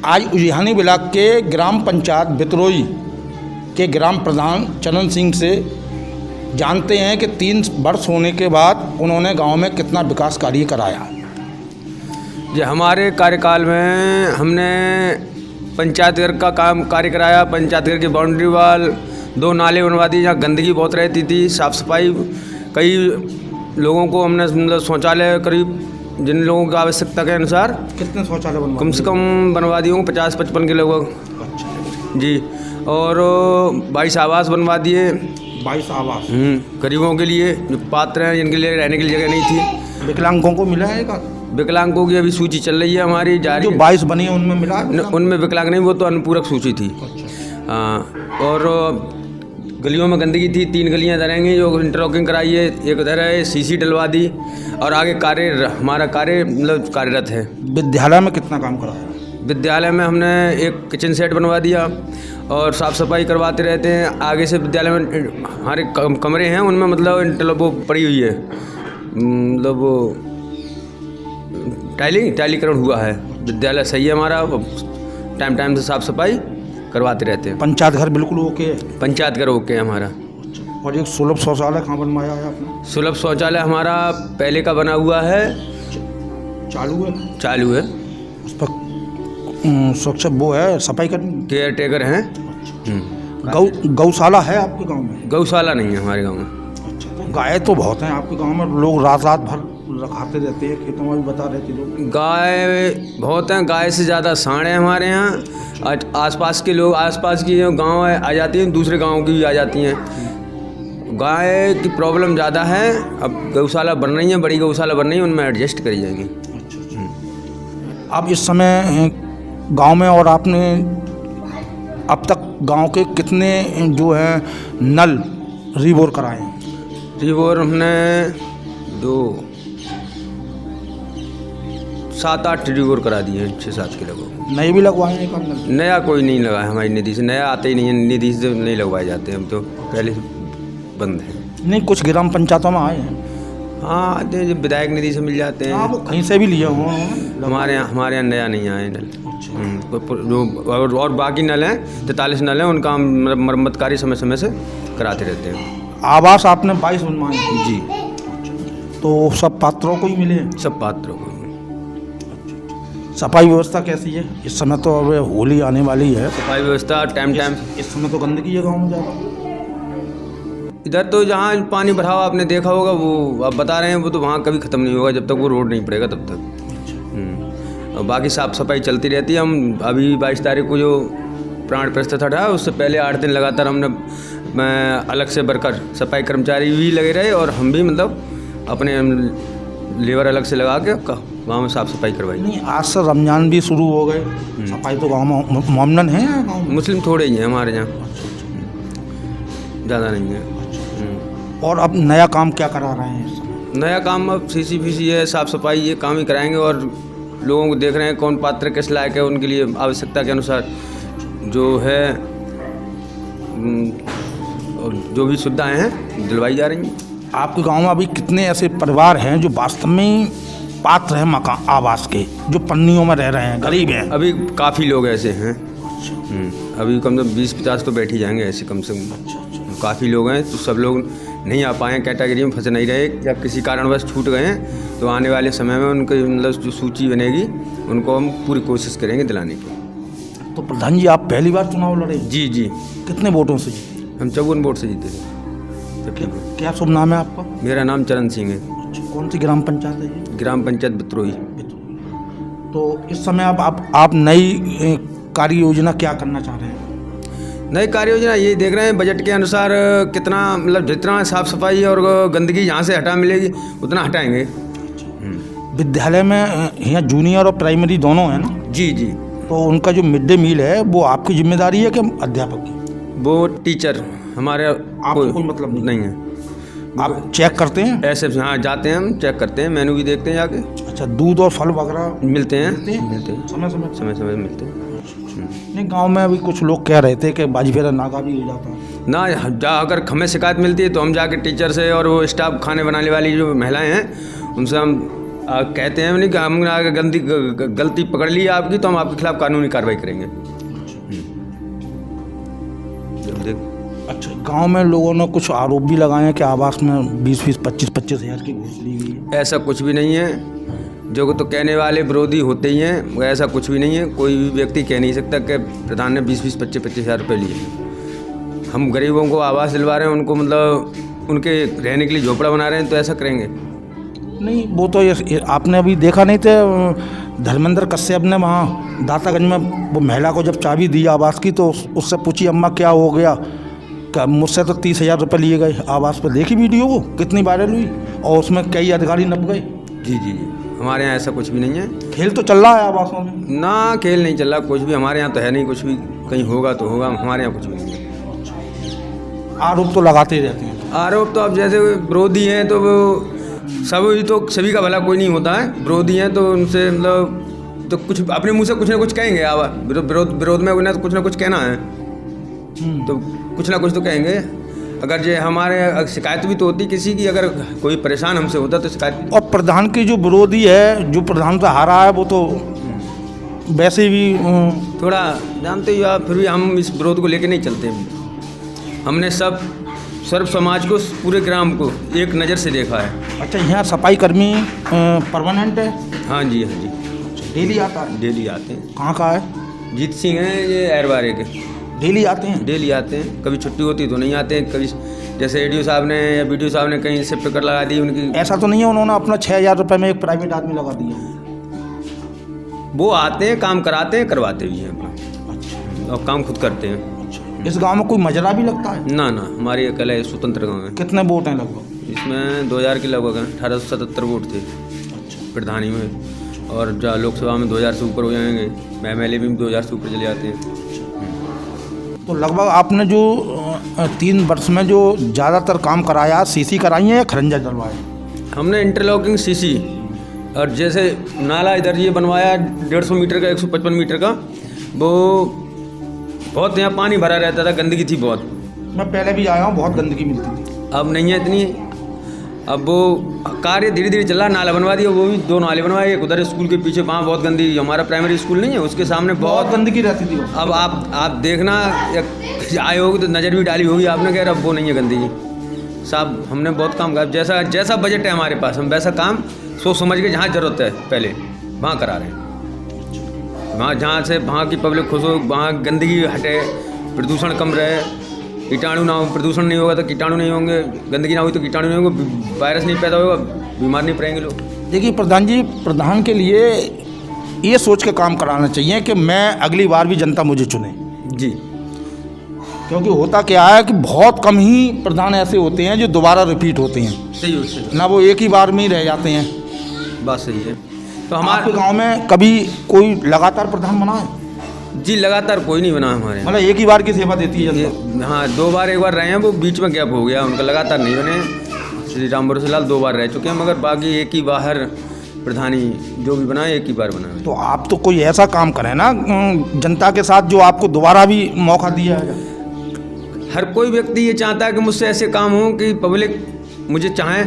आज उजिहानी ब्लॉक के ग्राम पंचायत बितरोई के ग्राम प्रधान चरण सिंह से जानते हैं कि 3 वर्ष होने के बाद उन्होंने गांव में कितना विकास कार्य कराया। जी, हमारे कार्यकाल में हमने पंचायत घर का काम कार्य कराया। पंचायत घर की बाउंड्री वाल, 2 नाले बनवा दिए जहाँ गंदगी बहुत रहती थी, साफ़ सफाई। कई लोगों को हमने मतलब शौचालय करीब जिन लोगों की आवश्यकता के अनुसार कितने शौचालय बनवा कम से कम बनवा दिए होंगे 50-55 के लगभग। अच्छा जी, और 22 आवास बनवा दिए। 22 आवास गरीबों के लिए जो पात्र हैं, जिनके लिए रहने के लिए जगह नहीं थी। विकलांगों को मिला है का? विकलांगों की अभी सूची चल रही है हमारी, जारी। जो 22 बनी है उनमें मिला है? उनमें विकलांग नहीं, वो तो अनुपूरक सूची थी। अच्छा। और गलियों में गंदगी थी, 3 गलियां इधर आएंगी जो इंटरलॉकिंग कराई है, एक इधर है, सीसी डलवा दी, और आगे हमारा कार्य मतलब कार्यरत है। विद्यालय में कितना काम कराया? विद्यालय में हमने एक किचन सेट बनवा दिया और साफ़ सफाई करवाते रहते हैं। आगे से विद्यालय में हमारे कमरे हैं, उनमें मतलब इंटरलॉक वो पड़ी हुई है, मतलब वो टाइलीकरण हुआ है। विद्यालय सही है हमारा, टाइम से साफ़ सफाई करवाते रहते हैं। पंचायत घर बिल्कुल ओके है? पंचायत घर ओके है हमारा। और एक सुलभ शौचालय कहाँ बनवाया है आपने? सुलभ शौचालय हमारा पहले का बना हुआ है, चालू है। उस पर स्वच्छ वो है, सफाई करनी? केयर टेकर हैं। गौशाला है आपके गांव में? गौशाला नहीं है हमारे गांव में। अच्छा, तो गाय तो बहुत हैं आपके गांव में, लोग रात भर रखाते रहते हैं, खेतों में भी बता रहे थे लोग। गाय बहुत हैं, गाय से ज़्यादा सांड हैं हमारे यहाँ। आज आसपास के लोग, आसपास की जो गांव है आ जाती हैं, दूसरे गांव की भी आ जाती हैं। गाय की प्रॉब्लम ज़्यादा है। अब गौशाला बन रही है, बड़ी गौशाला बन रही है, उनमें एडजस्ट करी जाएंगी। अच्छा। अब इस समय गांव में, और आपने अब तक गांव के कितने जो हैं नल रिबोर कराए हैं? रिबोर हमने 7-8 रिबोर करा दिए हैं, 6-7 के लगभग। नए भी लगवाए हैं? कब नल? नया कोई नहीं लगा है हमारी निधि से, नया आते ही नहीं है, निधि से नहीं लगवाए जाते हैं, हम तो पहले से बंद है। नहीं, कुछ ग्राम पंचायतों में आए हैं। हाँ, आते हैं, जब विधायक निधि से मिल जाते हैं। वो कहीं से भी लिए हों? हमारे यहाँ नया नहीं आए नल। जो और बाकी नल हैं, 43 नल हैं, उनका हम मरम्मत कार्य समय समय से कराते रहते हैं। आवास आपने 22 बनवाए हैं? जी। तो सब पात्रों को ही मिले? सब पात्रों को। सफाई व्यवस्था कैसी है इस समय? तो अब होली आने वाली है। सफाई व्यवस्था टाइम इस समय तो गंदगी है गाँव में ज़्यादा। इधर तो जहाँ पानी भरा हुआ आपने देखा होगा, वो आप बता रहे हैं, वो तो वहाँ कभी ख़त्म नहीं होगा जब तक वो रोड नहीं पड़ेगा तब तक। और बाकी साफ़ सफाई चलती रहती है। हम अभी 22 तारीख को जो प्राण प्रतिष्ठा था, उससे पहले 8 दिन लगातार हमने अलग से वर्कर, सफाई कर्मचारी भी लगे रहे, और हम भी मतलब अपने लेबर अलग से लगा के गाँव में साफ़ सफाई करवाई। नहीं, आज से रमजान भी शुरू हो गए, सफाई तो गाँव में मामूलन है? मुस्लिम थोड़े ही हैं हमारे यहाँ, ज़्यादा नहीं है। और अब नया काम क्या करा रहे हैं? नया काम अब सीसी फीसी है, साफ़ सफाई, ये काम ही कराएंगे। और लोगों को देख रहे हैं कौन पात्र किस लायक है, उनके लिए आवश्यकता के अनुसार जो है और जो भी सुविधाएं हैं दिलवाई जा रही हैं। आपके गांव में अभी कितने ऐसे परिवार हैं जो वास्तव में पात्र हैं मकान आवास के, जो पन्नियों में रह रहे हैं, गरीब हैं? अभी काफ़ी लोग ऐसे हैं। अभी कम से कम 20-50 तो बैठ ही जाएंगे ऐसे, कम से कम। काफ़ी लोग हैं, तो सब लोग नहीं आ पाए, कैटेगरी में फंस नहीं रहे, या किसी कारणवश छूट गए हैं, तो आने वाले समय में उनकी मतलब जो सूची बनेगी, उनको हम पूरी कोशिश करेंगे दिलाने की। तो प्रधान जी, आप पहली बार चुनाव लड़े? जी। कितने वोटों से? हम 54 वोट से जीते थे। क्या शुभ नाम है आपका? मेरा नाम चरण सिंह है। कौन सी ग्राम पंचायत है ये? ग्राम पंचायत बितरोई। तो इस समय आप नई कार्य योजना क्या करना चाह रहे हैं? नई कार्य योजना ये देख रहे हैं बजट के अनुसार कितना मतलब जितना साफ़ सफाई और गंदगी यहाँ से हटा मिलेगी उतना हटाएंगे। विद्यालय में यहाँ जूनियर और प्राइमरी दोनों है ना? जी। तो उनका जो मिड डे मील है वो आपकी जिम्मेदारी है कि अध्यापक की? वो टीचर हमारे, आपको कोई मतलब नहीं है। आप चेक करते हैं? ऐसे हाँ, जाते हैं, हम चेक करते हैं, मेनू भी देखते हैं जाके। अच्छा, दूध और फल वगैरह मिलते हैं? समय समय मिलते हैं। नहीं, गांव में अभी कुछ लोग कह रहे थे कि बाजीफेरा नाका भी हो जाता है ना। अगर हमें शिकायत मिलती है तो हम जाके टीचर से और वो स्टाफ खाने बनाने वाली जो महिलाएं हैं उनसे हम कहते हैं नहीं कि हम अगर गलती पकड़ ली आपकी तो हम आपके खिलाफ कानूनी कार्रवाई करेंगे। अच्छा, गांव में लोगों ने कुछ आरोप भी लगाए हैं कि आवास में 20-20, 25-25 हज़ार की घूस ली गई है। ऐसा कुछ भी नहीं है, जो तो कहने वाले विरोधी होते ही हैं, वो ऐसा कुछ भी नहीं है। कोई भी व्यक्ति कह नहीं सकता कि प्रधान ने 20-20, 25-25 हज़ार रुपये लिए। हम गरीबों को आवास दिलवा रहे हैं, उनको मतलब उनके रहने के लिए झोपड़ा बना रहे हैं, तो ऐसा करेंगे नहीं। वो तो ये आपने अभी देखा नहीं थे, धर्मेंद्र कश्यप ने वहाँ दातागंज में वो महिला को जब चाबी दी आवास की तो उससे पूछी अम्मा क्या हो गया, क्या मुझसे तो 30,000 रुपये लिए गए आवास पर। देखी वीडियो वो कितनी वायरल हुई और उसमें कई अधिकारी नप गए। जी जी जी, हमारे यहाँ ऐसा कुछ भी नहीं है। खेल तो चल रहा है आवासों में ना, खेल नहीं चल रहा कुछ भी, हमारे यहाँ तो है नहीं कुछ भी। कहीं होगा तो होगा, हमारे यहाँ कुछ भी नहीं है। आरोप तो लगाते ही रहते हैं। आरोप तो अब जैसे विरोधी हैं तो वो सभी का भला कोई नहीं होता है। विरोधी हैं तो उनसे मतलब तो कुछ अपने मुंह से कुछ ना कुछ कहेंगे। विरोध में उन्हें तो कुछ ना कुछ कहना है, तो कुछ ना कुछ तो कहेंगे। अगर जो हमारे शिकायत भी तो होती किसी की, अगर कोई परेशान हमसे होता तो शिकायत। और प्रधान की जो विरोधी है, जो प्रधान से हारा है, वो तो वैसे भी थोड़ा जानते ही आप, फिर भी हम इस विरोध को लेके नहीं चलते। हमने सर्व समाज को, पूरे ग्राम को एक नज़र से देखा है। अच्छा, यहाँ सफाई कर्मी परमानेंट है? हाँ जी, हाँ जी, डेली आता है? डेली आते हैं। कहाँ का है? जीत सिंह हैं ये, एरवारे के। डेली आते हैं? डेली आते हैं, कभी छुट्टी होती तो नहीं आते हैं। कभी जैसे एडीओ साहब ने या बीडीओ साहब ने कहीं से टिकट लगा दी उनकी। ऐसा तो नहीं है उन्होंने अपना 6,000 रुपये में एक प्राइवेट आदमी लगा दिया? वो आते हैं, काम कराते हैं, करवाते भी हैं अपना, और काम खुद करते हैं। इस गांव में कोई मजरा भी लगता है? ना ना, हमारी अकेला स्वतंत्र गांव है। कितने वोट हैं लगभग? इसमें 2000 के लगभग हैं। 1877 वोट थे प्रधानी में, और जो लोकसभा में 2000 से ऊपर हो जाएंगे, MLA भी 2000 से ऊपर चले जाते हैं। तो लगभग आपने जो 3 वर्ष में जो ज़्यादातर काम कराया, सीसी कराई है या खरंजा डलवाए? हमने इंटरलॉकिंग सीसी, और जैसे नाला इधर ये बनवाया 150 मीटर का, 155 मीटर का। वो बहुत यहाँ पानी भरा रहता था, गंदगी थी बहुत। मैं पहले भी आया हूँ, बहुत गंदगी मिलती थी। अब नहीं है इतनी। अब वो कार्य धीरे धीरे चला, नाला बनवा दिया, वो भी 2 नाले बनवाए। एक उधर स्कूल के पीछे, वहाँ बहुत गंदगी, हमारा प्राइमरी स्कूल नहीं है उसके सामने बहुत गंदगी रहती थी। अब आप देखना, आए होगी तो नज़र भी डाली होगी आपने, कह रहा अब वो नहीं है गंदगी साहब। हमने बहुत काम करा, जैसा बजट है हमारे पास, हम वैसा काम सोच समझ के जहाँ ज़रूरत है पहले वहाँ करा रहे हैं। वहाँ जहाँ से वहाँ की पब्लिक खुश हो, वहाँ गंदगी हटे, प्रदूषण कम रहे, कीटाणु ना हो। प्रदूषण नहीं होगा तो कीटाणु नहीं होंगे, गंदगी ना हुई तो कीटाणु नहीं होंगे, वायरस नहीं पैदा होगा, बीमार नहीं पड़ेंगे लोग। देखिए प्रधान जी, प्रधान के लिए ये सोच के काम कराना चाहिए कि मैं अगली बार भी जनता मुझे चुने जी। क्योंकि होता क्या है कि बहुत कम ही प्रधान ऐसे होते हैं जो दोबारा रिपीट होते हैं। सही हो ना, वो एक ही बार में ही रह जाते हैं। बात सही है। तो हमारे गांव में कभी कोई लगातार प्रधान बना है? जी, लगातार कोई नहीं बना हमारे। मतलब एक ही बार की सेवा देती है जनता? हाँ, 2 बार, एक बार रहे हैं, वो बीच में गैप हो गया उनका, लगातार नहीं बने। श्री राम भरोसे लाल 2 बार रह चुके हैं, मगर बाकी एक ही बार प्रधानी जो भी बना है, एक ही बार बना है। तो आप तो कोई ऐसा काम करें ना जनता के साथ जो आपको दोबारा भी मौका दिया है। हर कोई व्यक्ति ये चाहता है कि मुझसे ऐसे काम हो कि पब्लिक मुझे चाहे,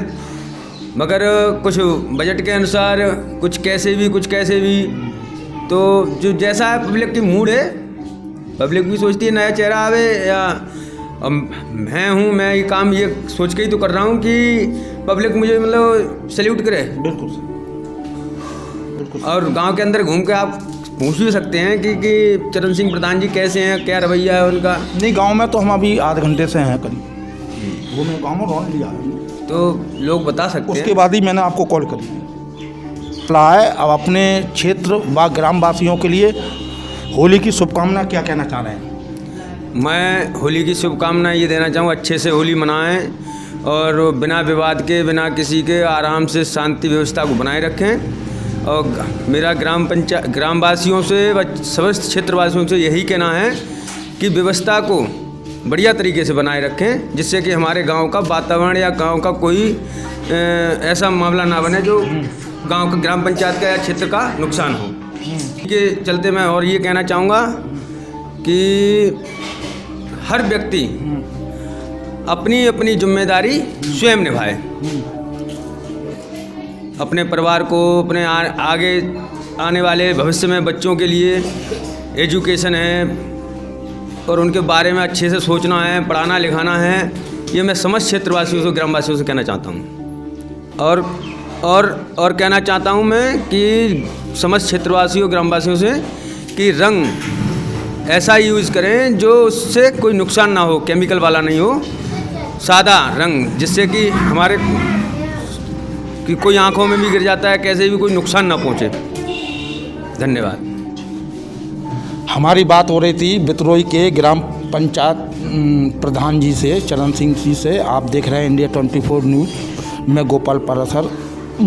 मगर कुछ बजट के अनुसार, कुछ कैसे भी, तो जो जैसा है पब्लिक की मूड है, पब्लिक भी सोचती है नया चेहरा आवे, या मैं ये काम ये सोच के ही तो कर रहा हूँ कि पब्लिक मुझे मतलब सैल्यूट करे। बिल्कुल। और गांव के अंदर घूम के आप पूछ भी सकते हैं कि चरण सिंह प्रधान जी कैसे हैं, क्या रवैया है उनका। नहीं, गांव में तो हम अभी आधे घंटे से हैं करीब, वो मैं गाँव में रौन लिया है, तो लोग बता सकते हैं। उसके बाद ही मैंने आपको कॉल करी है। अब अपने क्षेत्र व ग्रामवासियों के लिए होली की शुभकामना क्या कहना चाह रहे हैं? मैं होली की शुभकामना ये देना चाहूँगा, अच्छे से होली मनाएं और बिना विवाद के, बिना किसी के, आराम से शांति व्यवस्था को बनाए रखें। और मेरा ग्रामवासियों से व समस्त क्षेत्रवासियों से यही कहना है कि व्यवस्था को बढ़िया तरीके से बनाए रखें, जिससे कि हमारे गांव का वातावरण या गांव का कोई ऐसा मामला ना बने जो गांव का, ग्राम पंचायत का या क्षेत्र का नुकसान हो। के चलते मैं और ये कहना चाहूँगा कि हर व्यक्ति अपनी अपनी जिम्मेदारी स्वयं निभाए। अपने परिवार को, अपने आगे आने वाले भविष्य में बच्चों के लिए एजुकेशन है और उनके बारे में अच्छे से सोचना है, पढ़ाना लिखाना है। ये मैं समस्त क्षेत्रवासियों से, ग्रामवासियों से कहना चाहता हूँ। और कहना चाहता हूँ मैं कि समस्त क्षेत्रवासियों, ग्रामवासियों से कि रंग ऐसा यूज़ करें जो उससे कोई नुकसान ना हो, केमिकल वाला नहीं हो, सादा रंग, जिससे कि हमारे कि कोई आंखों में भी गिर जाता है, कैसे भी कोई नुकसान ना पहुँचे। धन्यवाद। हमारी बात हो रही थी वितरोई के ग्राम पंचायत प्रधान जी से, चरण सिंह जी से। आप देख रहे हैं इंडिया 24 न्यूज़। मैं गोपाल पारासर।